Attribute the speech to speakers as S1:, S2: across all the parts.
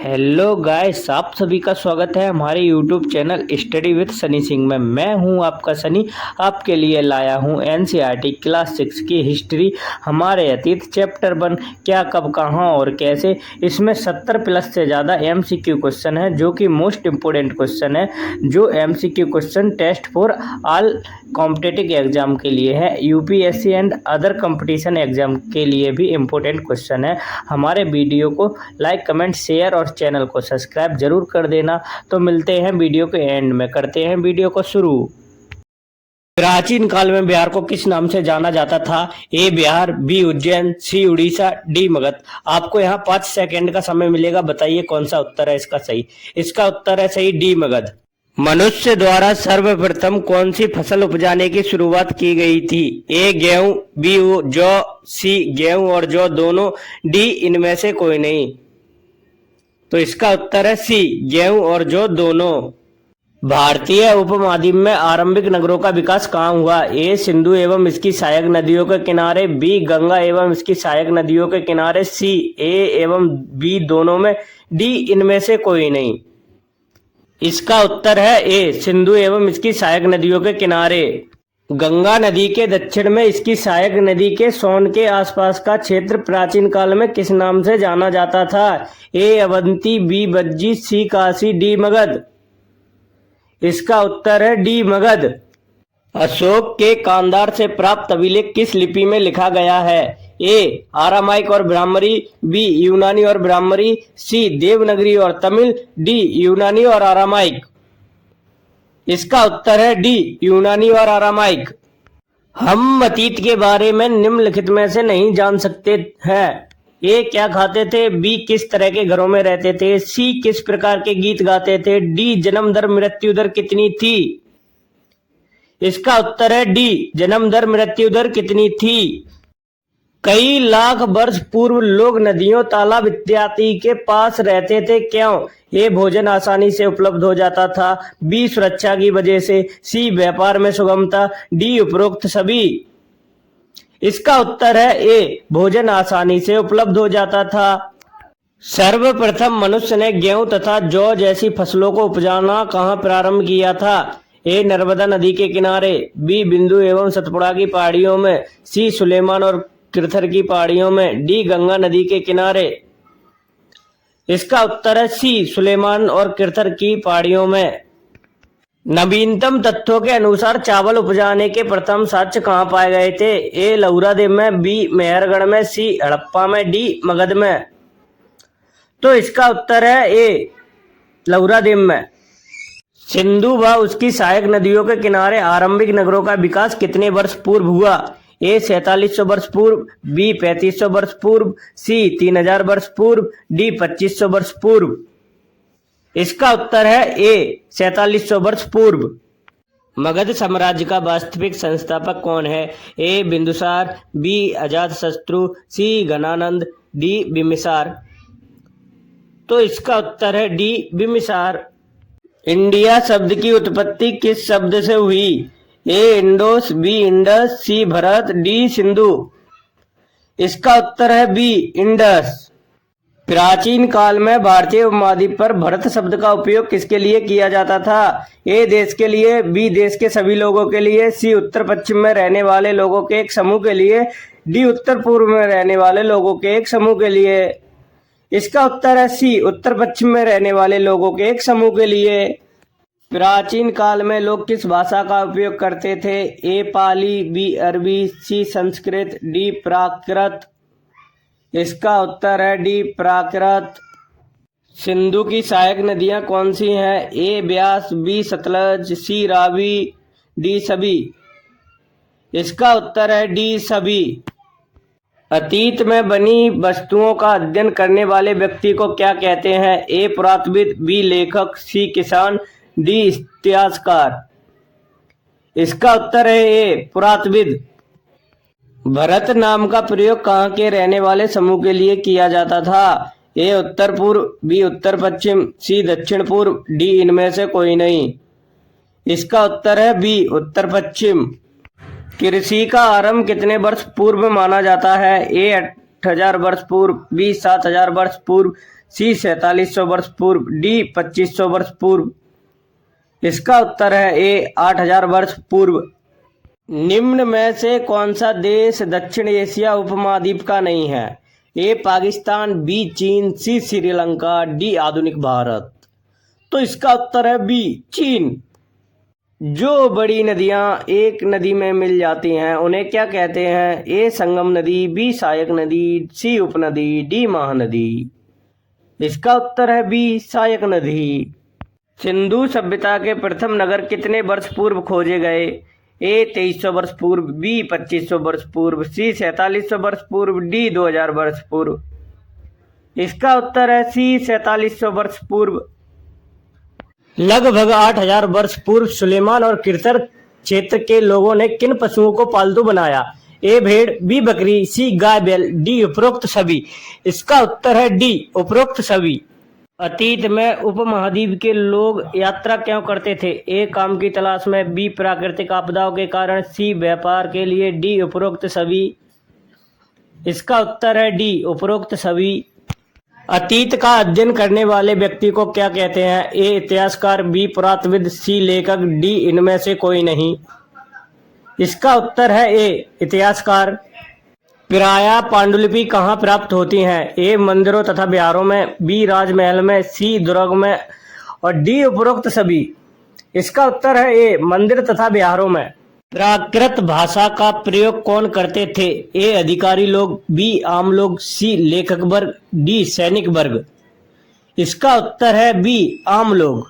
S1: Hello guys, आप सभी का स्वागत है हमारे YouTube channel study with Sunny Singh में। मैं हूं आपका सनी। आपके लिए लाया हूं एनसीईआरटी क्लास 6 की हिस्ट्री, हमारे अतीत चैप्टर 1 क्या कब कहां और कैसे। इसमें 70 प्लस से ज़्यादा एमसीक्यू क्वेश्चन है जो कि मोस्ट इम्पोर्टेंट क्वेश्चन है। जो MCQ question test for all competitive exam के लिए है, UPSC and other competition exam के लिए भी इम्पोर्टेंट क्वेश्चन है। हमारे वीडियो को लाइक, कमेंट, शेयर और चैनल को सब्सक्राइब जरूर कर देना। तो मिलते हैं वीडियो के एंड में, करते हैं वीडियो को शुरू। प्राचीन काल में बिहार को किस नाम से जाना जाता था? ए बिहार, बी उज्जैन, सी उड़ीसा, डी मगध। आपको यहाँ 5 सेकंड का समय मिलेगा, बताइए कौन सा उत्तर है इसका सही। इसका उत्तर है सही डी मगध। मनुष्य द्वारा सर्वप्रथम कौन सी फसल उपजाने की शुरुआत की गई थी? ए गेहूं, बी जौ, सी गेहूं और जौ दोनों, डी इनमें से कोई नहीं। तो इसका उत्तर है सी गेहूं और जौ दोनों। भारतीय उपमहाद्वीप में आरंभिक नगरों का विकास कहाँ हुआ? ए सिंधु एवं इसकी सहायक नदियों के किनारे, बी गंगा एवं इसकी सहायक नदियों के किनारे, सी ए एवं बी दोनों में, डी इनमें से कोई नहीं। इसका उत्तर है ए सिंधु एवं इसकी सहायक नदियों के किनारे। गंगा नदी के दक्षिण में इसकी सहायक नदी के सोन के आसपास का क्षेत्र प्राचीन काल में किस नाम से जाना जाता था? ए अवंती, बी बज्जी, सी काशी, डी मगध। इसका उत्तर है डी मगध। अशोक के कांधार से प्राप्त अभिलेख किस लिपि में लिखा गया है? ए आरामाइक और ब्राह्मरी, बी यूनानी और ब्राह्मरी, सी देवनागरी और तमिल, डी यूनानी और आरामाइक। इसका उत्तर है डी यूनानी और आरामाइक। हम अतीत के बारे में निम्नलिखित में से नहीं जान सकते हैं। ए क्या खाते थे, बी किस तरह के घरों में रहते थे, सी किस प्रकार के गीत गाते थे, डी जन्म दर मृत्यु दर कितनी थी। इसका उत्तर है डी जन्म दर मृत्यु दर कितनी थी। कई लाख वर्ष पूर्व लोग नदियों, तालाब इत्यादि के पास रहते थे, क्यों? ए भोजन आसानी से उपलब्ध हो जाता था, बी सुरक्षा की वजह से, सी व्यापार में सुगमता, डी उपरोक्त सभी। इसका उत्तर है ए भोजन आसानी से उपलब्ध हो जाता था। सर्वप्रथम मनुष्य ने गेहूं तथा जौ जैसी फसलों को उपजाना कहां प्रारंभ किया था? ए नर्मदा नदी के किनारे, बी बिंदु एवं सतपुड़ा की पहाड़ियों में, सी सुलेमान और कृथर की पहाड़ियों में, डी गंगा नदी के किनारे। इसका उत्तर है सी सुलेमान और कृथर की पहाड़ियों में। नवीनतम तथ्यों के अनुसार चावल उपजाने के प्रथम साक्ष्य कहाँ पाए गए थे? ए लौरादेव में, बी मेहरगढ़ में, सी हड़प्पा में, डी मगध में। तो इसका उत्तर है ए लौरादेव में। सिंधु व उसकी सहायक नदियों के किनारे आरंभिक नगरों का विकास कितने वर्ष पूर्व हुआ? ए 4700 वर्ष पूर्व, बी 3500 वर्ष पूर्व, सी 3000 वर्ष पूर्व, डी 2500 वर्ष पूर्व। इसका उत्तर है ए 4700 वर्ष पूर्व। मगध साम्राज्य का वास्तविक संस्थापक कौन है? ए बिंदुसार, बी अजातशत्रु, सी घनानंद, डी बिम्बिसार। तो इसका उत्तर है डी बिम्बिसार। इंडिया शब्द की उत्पत्ति किस शब्द से हुई? ए इंडोस, बी इंडस, सी भरत, डी सिंधु। इसका उत्तर है बी इंडस। प्राचीन काल में भारतीय उपमहाद्वीप पर भरत शब्द का उपयोग किसके लिए किया जाता था? ए देश के लिए, बी देश के सभी लोगों के लिए, सी उत्तर पश्चिम में रहने वाले लोगों के एक समूह के लिए, डी उत्तर पूर्व में रहने वाले लोगों के एक समूह के लिए। इसका उत्तर है सी उत्तर पश्चिम में रहने वाले लोगों के एक समूह के लिए। प्राचीन काल में लोग किस भाषा का उपयोग करते थे? ए पाली, बी अरबी, सी संस्कृत, डी प्राकृत। इसका उत्तर है डी प्राकृत। सिंधु की सहायक नदियां कौन सी हैं? ए ब्यास, बी सतलज, सी रावी, डी सभी। इसका उत्तर है डी सभी। अतीत में बनी वस्तुओं का अध्ययन करने वाले व्यक्ति को क्या कहते हैं? ए पुरातत्वविद, बी लेखक, सी किसान, डी इतिहासकार। इसका उत्तर है ए पुरातत्वविद। भरत नाम का प्रयोग कहाँ के रहने वाले समूह के लिए किया जाता था? ए उत्तर पूर्व, बी उत्तर पश्चिम, सी दक्षिण पूर्व, डी इनमें से कोई नहीं। इसका उत्तर है बी उत्तर पश्चिम। कृषि का आरंभ कितने वर्ष पूर्व माना जाता है? ए 8000 वर्ष पूर्व, बी 7000 वर्ष पूर्व, सी 4700 वर्ष पूर्व, डी 2500 वर्ष पूर्व। इसका उत्तर है ए 8000 वर्ष पूर्व। निम्न में से कौन सा देश दक्षिण एशिया उपमहाद्वीप का नहीं है? ए पाकिस्तान, बी चीन, सी श्रीलंका, डी आधुनिक भारत। तो इसका उत्तर है बी चीन। जो बड़ी नदियां एक नदी में मिल जाती हैं उन्हें क्या कहते हैं? ए संगम नदी, बी सहायक नदी, सी उपनदी, डी महानदी। इसका उत्तर है बी सहायक नदी। सिंधु सभ्यता के प्रथम नगर कितने वर्ष पूर्व खोजे गए? ए 2300 वर्ष पूर्व, बी 2500 वर्ष पूर्व, सी 4700 वर्ष पूर्व, डी 2000 वर्ष पूर्व। इसका उत्तर है सी 4700 वर्ष पूर्व। लगभग 8000 वर्ष पूर्व सुलेमान और किरतर क्षेत्र के लोगों ने किन पशुओं को पालतू बनाया? ए भेड़, बी बकरी, सी गाय बैल, डी उपरोक्त सभी। इसका उत्तर है डी उपरोक्त सभी। अतीत में उपमहाद्वीप के लोग यात्रा क्यों करते थे? ए काम की तलाश में, बी प्राकृतिक आपदाओं के कारण, सी व्यापार के लिए, डी उपरोक्त सभी। इसका उत्तर है डी उपरोक्त सभी। अतीत का अध्ययन करने वाले व्यक्ति को क्या कहते हैं? ए इतिहासकार, बी पुरातत्वविद, सी लेखक, डी इनमें से कोई नहीं। इसका उत्तर है ए इतिहासकार। प्रायः पांडुलिपि कहाँ प्राप्त होती हैं? ए मंदिरों तथा विहारों में, बी राजमहल में, सी दुर्ग में और डी उपरोक्त सभी। इसका उत्तर है ए मंदिर तथा विहारों में। प्राकृत भाषा का प्रयोग कौन करते थे? ए अधिकारी लोग, बी आम लोग, सी लेखक वर्ग, डी सैनिक वर्ग। इसका उत्तर है बी आम लोग।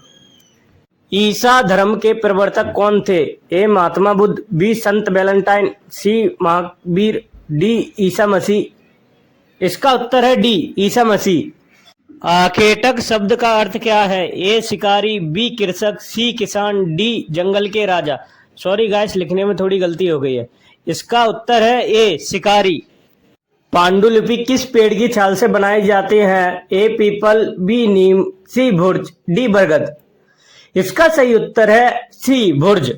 S1: ईसा धर्म के प्रवर्तक कौन थे? ए महात्मा बुद्ध, बी संत वैलेंटाइन, सी महावीर, डी ईसा मसीह। इसका उत्तर है डी ईसा मसीह। आखेटक शब्द का अर्थ क्या है? ए शिकारी, बी कृषक, सी किसान, डी जंगल के राजा। सॉरी गाइस, लिखने में थोड़ी गलती हो गई है। इसका उत्तर है ए शिकारी। पांडुलिपि किस पेड़ की छाल से बनाए जाते हैं? ए पीपल, बी नीम, सी भुर्ज, डी बरगद। इसका सही उत्तर है सी भुर्ज।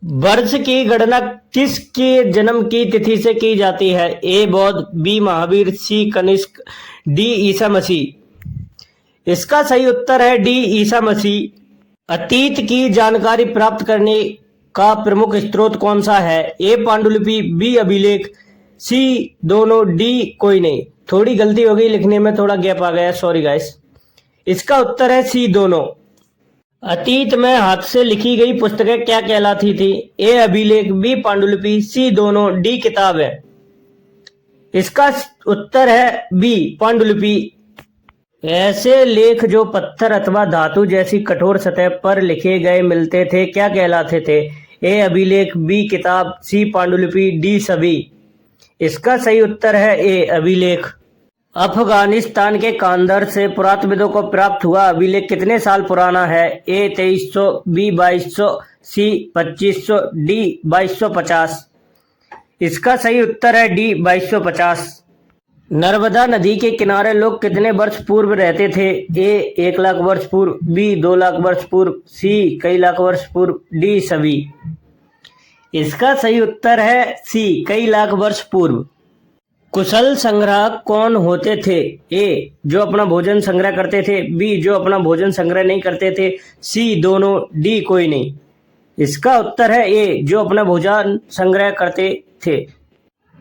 S1: वर्ष की गणना किसके जन्म की तिथि से की जाती है? ए बौद्ध, बी महावीर, सी कनिष्क, डी ईसा मसीह। इसका सही उत्तर है डी ईसा मसीह। अतीत की जानकारी प्राप्त करने का प्रमुख स्रोत कौन सा है? ए पांडुलिपि, बी अभिलेख, सी दोनों, डी कोई नहीं। थोड़ी गलती हो गई, लिखने में थोड़ा गैप आ गया, सॉरी गाइस। इसका उत्तर है सी दोनों। अतीत में हाथ से लिखी गई पुस्तकें क्या कहलाती थी? ए अभिलेख, बी पांडुलिपि, सी दोनों, डी किताब है। इसका उत्तर है बी पांडुलिपि। ऐसे लेख जो पत्थर अथवा धातु जैसी कठोर सतह पर लिखे गए मिलते थे क्या कहलाते थे? ए अभिलेख, बी किताब, सी पांडुलिपि, डी सभी। इसका सही उत्तर है ए अभिलेख। अफगानिस्तान के कांदर से पुरातत्वविदों को प्राप्त हुआ अभिलेख कितने साल पुराना है? ए 2300, बी 2200, सी 2500, डी 2250। इसका सही उत्तर है डी 2250। नर्मदा नदी के किनारे लोग कितने वर्ष पूर्व रहते थे? ए 1 लाख वर्ष पूर्व, बी 2 लाख वर्ष पूर्व, सी कई लाख वर्ष पूर्व, डी सभी। इसका सही उत्तर है सी कई लाख वर्ष पूर्व। कुशल संग्राहक कौन होते थे? ए जो अपना भोजन संग्रह करते थे, बी जो अपना भोजन संग्रह नहीं करते थे, सी दोनों, डी कोई नहीं। इसका उत्तर है ए जो अपना भोजन संग्रह करते थे।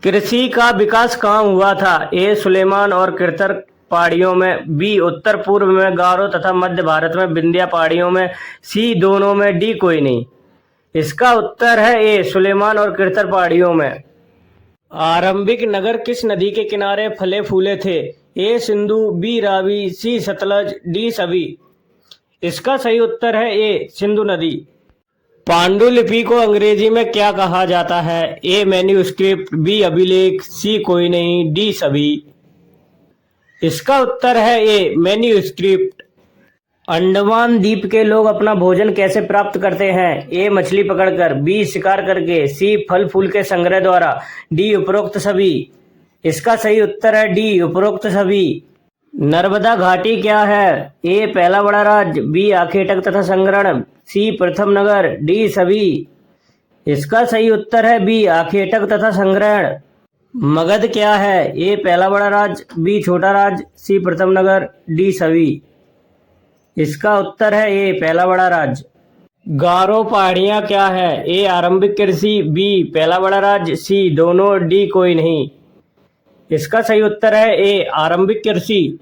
S1: कृषि का विकास कहाँ हुआ था? ए सुलेमान और किरतर पहाड़ियों में, बी उत्तर पूर्व में गारो तथा मध्य भारत में विंध्या पहाड़ियों में, सी दोनों में, डी कोई नहीं। इसका उत्तर है ए सुलेमान और किरतर पहाड़ियों में। आरंभिक नगर किस नदी के किनारे फले फूले थे? ए सिंधु, बी रावी, सी सतलज, डी सभी। इसका सही उत्तर है ए सिंधु नदी। पांडुलिपि को अंग्रेजी में क्या कहा जाता है? ए मैन्यूस्क्रिप्ट, बी अभिलेख, सी कोई नहीं, डी सभी। इसका उत्तर है ए मैन्यूस्क्रिप्ट। अंडमान द्वीप के लोग अपना भोजन कैसे प्राप्त करते हैं? ए मछली पकड़कर, बी शिकार करके, सी फल फूल के संग्रह द्वारा, डी उपरोक्त सभी। इसका सही उत्तर है डी उपरोक्त सभी। नर्मदा घाटी क्या है? ए पहला बड़ा राज्य, बी आखेटक तथा संग्रहण, सी प्रथम नगर, डी सभी। इसका सही उत्तर है बी आखेटक तथा संग्रहण। मगध क्या है? ए पहला बड़ा राज्य, बी छोटा राज्य, सी प्रथम नगर, डी सभी। इसका उत्तर है ए पहला बड़ा राज्य। गारो पहाड़ियां क्या है? ए आरंभिक कृषि, बी पहला बड़ा राज्य, सी दोनों, डी कोई नहीं। इसका सही उत्तर है ए आरंभिक कृषि।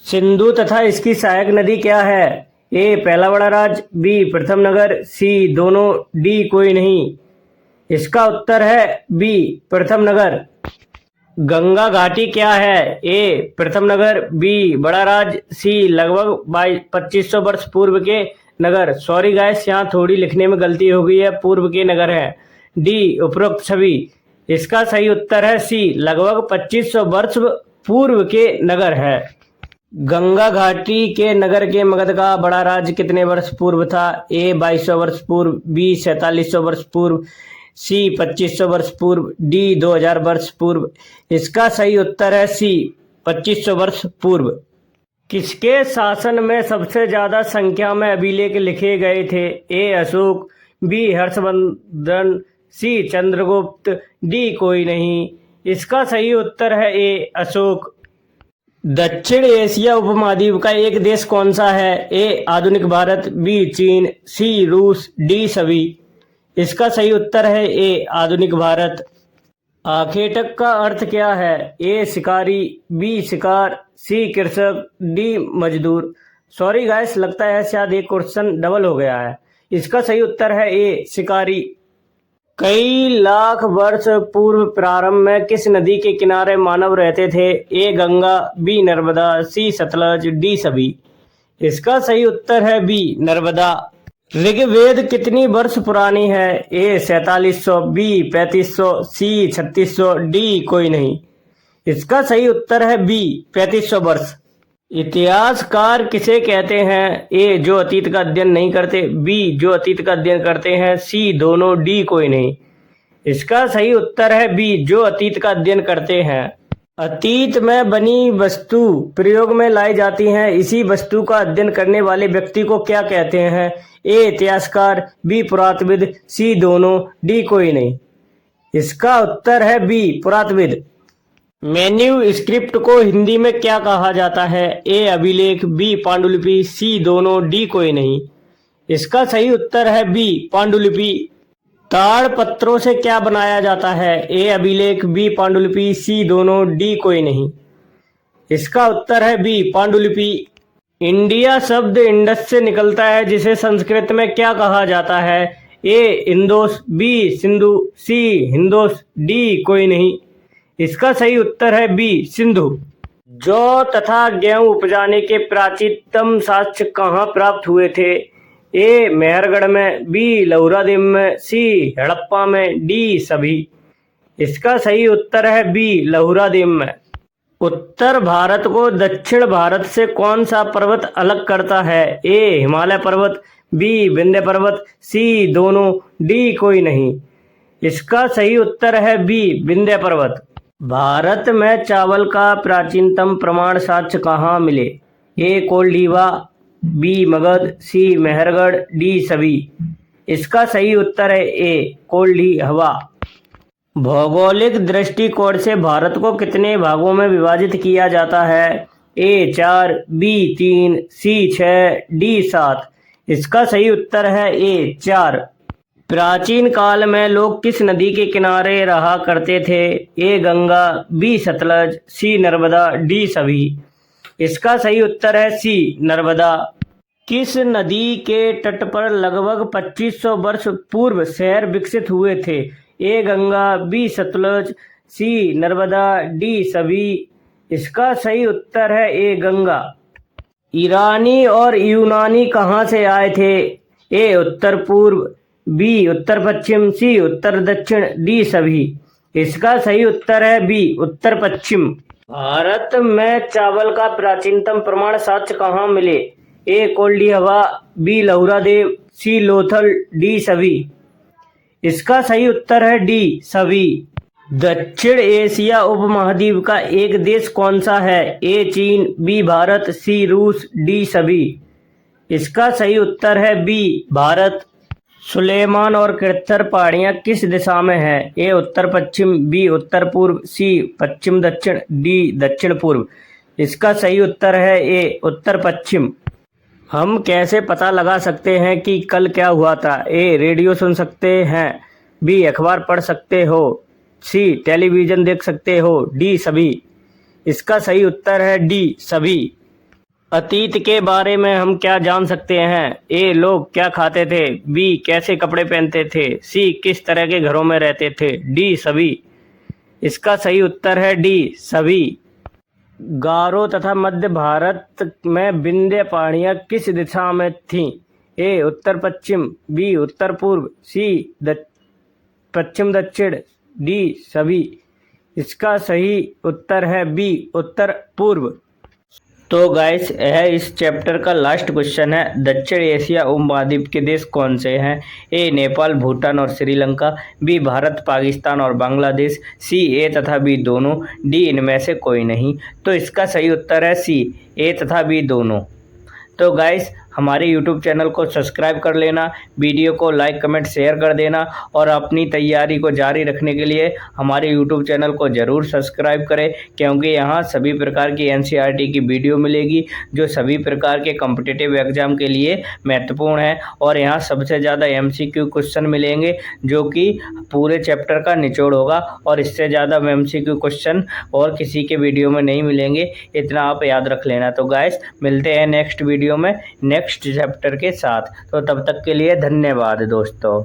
S1: सिंधु तथा इसकी सहायक नदी क्या है? ए पहला बड़ा राज्य, बी प्रथम नगर, सी दोनों, डी कोई नहीं। इसका उत्तर है बी प्रथम नगर। गंगा घाटी क्या है? ए प्रथम नगर, बी बड़ा राज्य, सी लगभग 2500 वर्ष पूर्व के नगर। सॉरी गाइस, यहाँ थोड़ी लिखने में गलती हो गई है, पूर्व के नगर है। डी उपरोक्त सभी। इसका सही उत्तर है सी लगभग 2500 वर्ष पूर्व के नगर है। गंगा घाटी के नगर के मगध का बड़ा राज्य कितने वर्ष पूर्व था? ए 2200 वर्ष पूर्व, बी 4700 वर्ष पूर्व, सी 2500 वर्ष पूर्व, डी 2000 वर्ष पूर्व। इसका सही उत्तर है सी 2500 वर्ष पूर्व। किसके शासन में सबसे ज्यादा संख्या में अभिलेख लिखे गए थे? ए अशोक, बी हर्षवर्धन, सी चंद्रगुप्त, डी कोई नहीं। इसका सही उत्तर है ए अशोक। दक्षिण एशिया उपमहाद्वीप का एक देश कौन सा है? ए आधुनिक भारत, बी चीन, सी रूस, डी सभी। इसका सही उत्तर है ए आधुनिक भारत। आखेटक का अर्थ क्या है? ए शिकारी, बी शिकार, सी कृषक, डी मजदूर। सॉरी गाइस, लगता है शायद एक क्वेश्चन डबल हो गया है। इसका सही उत्तर है ए शिकारी। कई लाख वर्ष पूर्व प्रारंभ में किस नदी के किनारे मानव रहते थे? ए गंगा, बी नर्मदा, सी सतलज, डी सभी। इसका सही उत्तर है बी नर्मदा। ऋग्वेद कितनी वर्ष पुरानी है? ए 4700, बी 3500, सी 3600, डी कोई नहीं। इसका सही उत्तर है बी 3500 वर्ष। इतिहासकार किसे कहते हैं? ए जो अतीत का अध्ययन नहीं करते, बी जो अतीत का अध्ययन करते हैं, सी दोनों, डी कोई नहीं। इसका सही उत्तर है बी जो अतीत का अध्ययन करते हैं। अतीत में बनी वस्तु प्रयोग में लाई जाती हैं, इसी वस्तु का अध्ययन करने वाले व्यक्ति को क्या कहते हैं? ए इतिहासकार, बी पुरातत्वविद, सी दोनों, डी कोई नहीं। इसका उत्तर है बी पुरातत्वविद। मेन्यू स्क्रिप्ट को हिंदी में क्या कहा जाता है? ए अभिलेख, बी पांडुलिपि, सी दोनों, डी कोई नहीं। इसका सही उत्तर है बी पांडुलिपि। ताड़ पत्रों से क्या बनाया जाता है? ए अभिलेख, बी पांडुलिपि, सी दोनों, डी कोई नहीं। इसका उत्तर है बी पांडुलिपि। इंडिया शब्द इंडस से निकलता है, जिसे संस्कृत में क्या कहा जाता है? ए इंदोस, बी सिंधु, सी हिंदोस, डी कोई नहीं। इसका सही उत्तर है बी सिंधु। जौ तथा गेहूं उपजाने के प्राचीनतम साक्ष्य कहाँ प्राप्त हुए थे? ए मेहरगढ़ में, बी लहुरादेव में, सी हड़प्पा में, डी सभी। इसका सही उत्तर है बी लहुरादेव में। उत्तर भारत को दक्षिण भारत से कौन सा पर्वत अलग करता है? ए हिमालय पर्वत, बी विंध्य पर्वत, सी दोनों, डी कोई नहीं। इसका सही उत्तर है बी विंध्य पर्वत। भारत में चावल का प्राचीनतम प्रमाण साक्ष्य कहाँ मिले? ए कोल्डीवा, बी मगध, सी मेहरगढ़, डी सभी। इसका सही उत्तर है ए कोल्डीहवा। भौगोलिक दृष्टिकोण से भारत को कितने भागों में विभाजित किया जाता है? ए 4, बी 3, सी 6, डी 7। इसका सही उत्तर है ए 4। प्राचीन काल में लोग किस नदी के किनारे रहा करते थे? ए गंगा, बी सतलज, सी नर्मदा, डी सभी। इसका सही उत्तर है सी नर्मदा। किस नदी के तट पर लगभग 2500 वर्ष पूर्व शहर विकसित हुए थे? ए गंगा, बी सतलज, सी नर्मदा, डी सभी। इसका सही उत्तर है ए गंगा। ईरानी और यूनानी कहाँ से आए थे? ए उत्तर पूर्व, बी उत्तर पश्चिम, सी उत्तर दक्षिण, डी सभी। इसका सही उत्तर है बी उत्तर पश्चिम। भारत में चावल का प्राचीनतम प्रमाण साक्ष्य कहाँ मिले? ए कोल्डीहवा, बी लहुरादेव, सी लोथल, डी सभी। इसका सही उत्तर है डी सभी। दक्षिण एशिया उपमहाद्वीप का एक देश कौन सा है? ए चीन, बी भारत, सी रूस, डी सभी। इसका सही उत्तर है बी भारत। सुलेमान और कृथर पहाड़ियाँ किस दिशा में है? ए उत्तर पश्चिम, बी उत्तर पूर्व, सी पश्चिम दक्षिण, डी दक्षिण पूर्व। इसका सही उत्तर है ए उत्तर पश्चिम। हम कैसे पता लगा सकते हैं कि कल क्या हुआ था? ए रेडियो सुन सकते हैं, बी अखबार पढ़ सकते हो, सी टेलीविज़न देख सकते हो, डी सभी। इसका सही उत्तर है डी सभी। अतीत के बारे में हम क्या जान सकते हैं? ए लोग क्या खाते थे, बी कैसे कपड़े पहनते थे, सी किस तरह के घरों में रहते थे, डी सभी। इसका सही उत्तर है डी सभी। गारो तथा मध्य भारत में विंध्य पहाड़ियाँ किस दिशा में थीं? ए उत्तर पश्चिम, बी उत्तर पूर्व, सी पश्चिम दक्षिण, डी सभी। इसका सही उत्तर है बी उत्तर पूर्व। तो गाइस यह इस चैप्टर का लास्ट क्वेश्चन है। दक्षिण एशिया उपमहाद्वीप के देश कौन से हैं? ए नेपाल, भूटान और श्रीलंका, बी भारत, पाकिस्तान और बांग्लादेश, सी ए तथा बी दोनों, डी इनमें से कोई नहीं। तो इसका सही उत्तर है सी ए तथा बी दोनों। तो गाइस हमारे YouTube चैनल को सब्सक्राइब कर लेना, वीडियो को लाइक कमेंट शेयर कर देना और अपनी तैयारी को जारी रखने के लिए हमारे YouTube चैनल को ज़रूर सब्सक्राइब करें, क्योंकि यहाँ सभी प्रकार की NCERT की वीडियो मिलेगी जो सभी प्रकार के कॉम्पिटिटिव एग्जाम के लिए महत्वपूर्ण है। और यहाँ सबसे ज़्यादा MCQ क्वेश्चन मिलेंगे जो कि पूरे चैप्टर का निचोड़ होगा, और इससे ज़्यादा MCQ क्वेश्चन और किसी के वीडियो में नहीं मिलेंगे, इतना आप याद रख लेना। तो गाइस मिलते हैं नेक्स्ट वीडियो में नेक्स्ट चैप्टर के साथ। तो तब तक के लिए धन्यवाद दोस्तों।